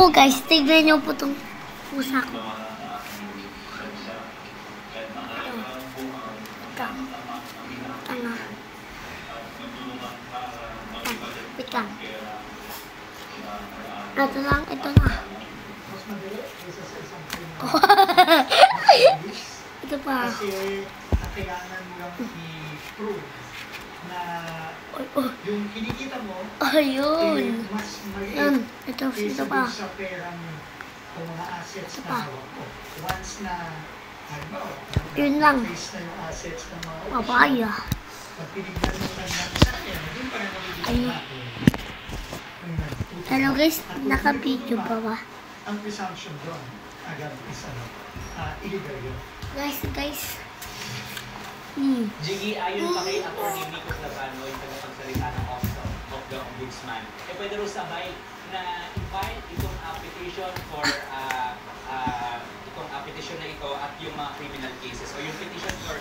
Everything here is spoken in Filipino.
po guys, tignan nyo po itong pusa ko. Ito. Tanga. Wait lang. Ito lang, ito na. Ito pa. Kasi kailangan mo lang i-prove na yung kinikita mo Ayun. mas maliit Yan. Ito pa. sa perang o mga assets na hawak ko. Once na, Yun lang. face na yung assets ng mga Papaya. pag pinignan mo lang sa akin, yun pa rin Ayun. Hello guys, naka-video pa ba? Ang presumption doon, agad is illegal yun. Guys. Jiggy, ayon pa kay Atty. Nico Labano, yung tagapagsalita ng Office of the Ombudsman, pwede rin sabay na i-file itong application for itong application na ito at yung mga criminal cases o yung petition for